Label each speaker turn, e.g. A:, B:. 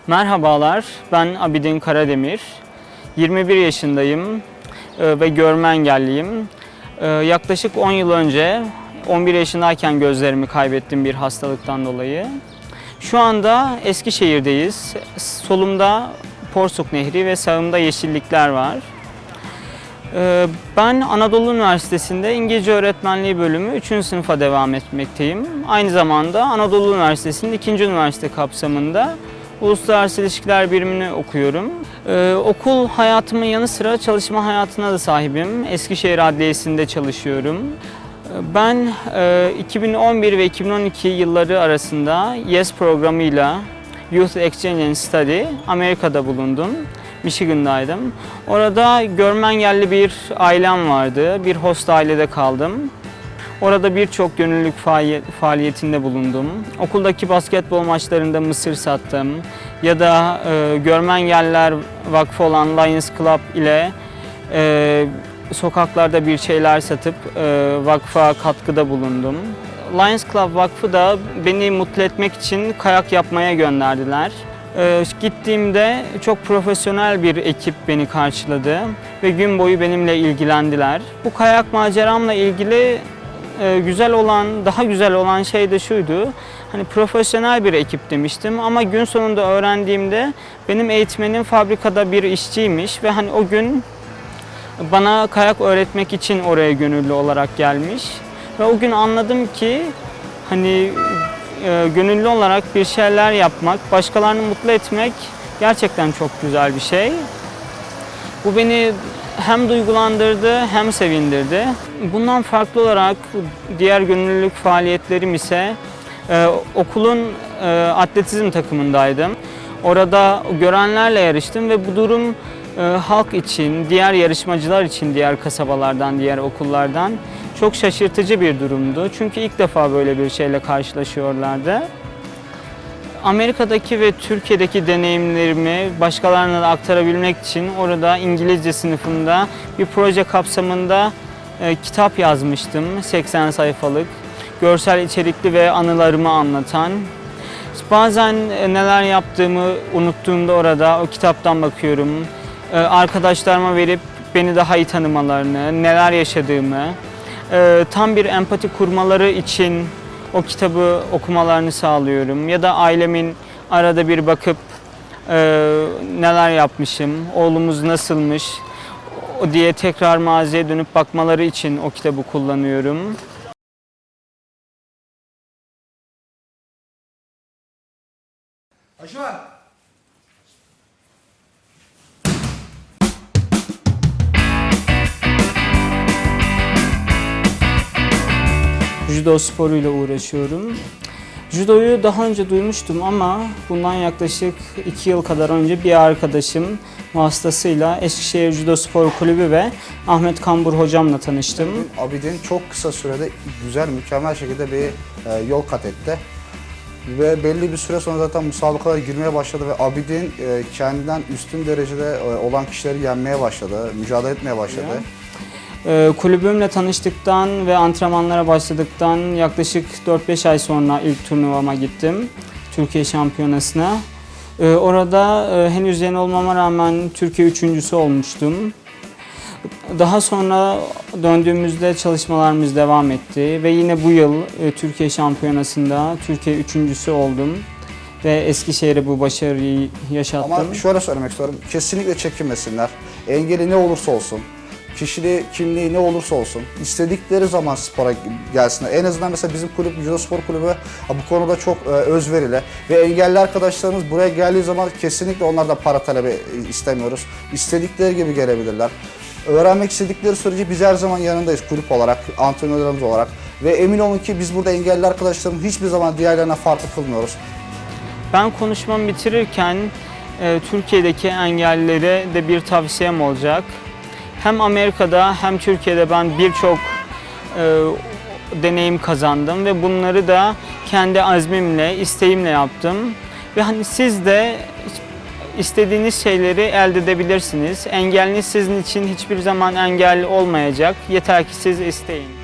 A: Merhabalar, ben Abidin Karademir. 21 yaşındayım ve görme engelliyim. Yaklaşık 10 yıl önce, 11 yaşındayken gözlerimi kaybettim bir hastalıktan dolayı. Şu anda Eskişehir'deyiz. Solumda Porsuk Nehri ve sağımda yeşillikler var. Ben Anadolu Üniversitesi'nde İngilizce Öğretmenliği bölümü 3. sınıfa devam etmekteyim. Aynı zamanda Anadolu Üniversitesi'nin 2. üniversite kapsamında Uluslararası İlişkiler birimini okuyorum. Okul hayatımın yanı sıra çalışma hayatına da sahibim. Eskişehir Adliyesi'nde çalışıyorum. Ben 2011 ve 2012 yılları arasında YES programıyla Youth Exchange and Study Amerika'da bulundum. Michigan'daydım. Orada görme engelli bir ailem vardı. Bir host ailede kaldım. Orada birçok gönüllülük faaliyetinde bulundum. Okuldaki basketbol maçlarında mısır sattım. Ya da Görme Engelliler Vakfı olan Lions Club ile sokaklarda bir şeyler satıp vakfa katkıda bulundum. Lions Club Vakfı da beni mutlu etmek için kayak yapmaya gönderdiler. Gittiğimde çok profesyonel bir ekip beni karşıladı ve gün boyu benimle ilgilendiler. Bu kayak maceramla ilgili daha güzel olan şey de şuydu. Hani profesyonel bir ekip demiştim ama gün sonunda öğrendiğimde benim eğitmenim fabrikada bir işçiymiş ve hani o gün bana kayak öğretmek için oraya gönüllü olarak gelmiş. Ve o gün anladım ki hani gönüllü olarak bir şeyler yapmak, başkalarını mutlu etmek gerçekten çok güzel bir şey. Bu beni hem duygulandırdı hem sevindirdi. Bundan farklı olarak diğer gönüllülük faaliyetlerim ise okulun atletizm takımındaydım. Orada görenlerle yarıştım ve bu durum halk için, diğer yarışmacılar için, diğer kasabalardan, diğer okullardan çok şaşırtıcı bir durumdu. Çünkü ilk defa böyle bir şeyle karşılaşıyorlardı. Amerika'daki ve Türkiye'deki deneyimlerimi başkalarına da aktarabilmek için orada İngilizce sınıfında bir proje kapsamında kitap yazmıştım. 80 sayfalık, görsel içerikli ve anılarımı anlatan. Bazen neler yaptığımı unuttuğumda orada o kitaptan bakıyorum. Arkadaşlarıma verip beni daha iyi tanımalarını, neler yaşadığımı, tam bir empati kurmaları için o kitabı okumalarını sağlıyorum. Ya da ailemin arada bir bakıp neler yapmışım, oğlumuz nasılmış diye tekrar maziye dönüp bakmaları için o kitabı kullanıyorum.
B: Aşağı.
A: Judo sporuyla uğraşıyorum. Judoyu daha önce duymuştum ama bundan yaklaşık 2 yıl kadar önce bir arkadaşım vasıtasıyla Eskişehir Judo Spor Kulübü ve Ahmet Kambur hocamla tanıştım.
B: Abidin çok kısa sürede güzel, mükemmel şekilde bir yol kat etti. Ve belli bir süre sonra zaten müsabakalara girmeye başladı ve Abidin kendinden üstün derecede olan kişileri yenmeye başladı, mücadele etmeye başladı.
A: Kulübümle tanıştıktan ve antrenmanlara başladıktan yaklaşık 4-5 ay sonra ilk turnuvama gittim. Türkiye Şampiyonası'na. Orada henüz yeni olmama rağmen Türkiye üçüncüsü olmuştum. Daha sonra döndüğümüzde çalışmalarımız devam etti ve yine bu yıl Türkiye Şampiyonası'nda Türkiye üçüncüsü oldum ve Eskişehir'e bu başarıyı yaşattım.
B: Ama şöyle söylemek istiyorum, kesinlikle çekinmesinler. Engeli ne olursa olsun, kişiliği, kimliği ne olursa olsun, istedikleri zaman spora gelsinler. En azından mesela bizim kulüp, Judo Spor Kulübü bu konuda çok özverili ve engelli arkadaşlarımız buraya geldiği zaman kesinlikle onlardan para talebi istemiyoruz. İstedikleri gibi gelebilirler. Öğrenmek istedikleri sürece biz her zaman yanındayız kulüp olarak, antrenörlerimiz olarak. Ve emin olun ki biz burada engelli arkadaşlarımız hiçbir zaman diğerlerine farklı kılmıyoruz.
A: Ben konuşmamı bitirirken Türkiye'deki engellilere de bir tavsiyem olacak. Hem Amerika'da hem Türkiye'de ben birçok deneyim kazandım ve bunları da kendi azmimle, isteğimle yaptım. Ve hani siz de istediğiniz şeyleri elde edebilirsiniz. Engelliniz sizin için hiçbir zaman engel olmayacak. Yeter ki siz isteyin.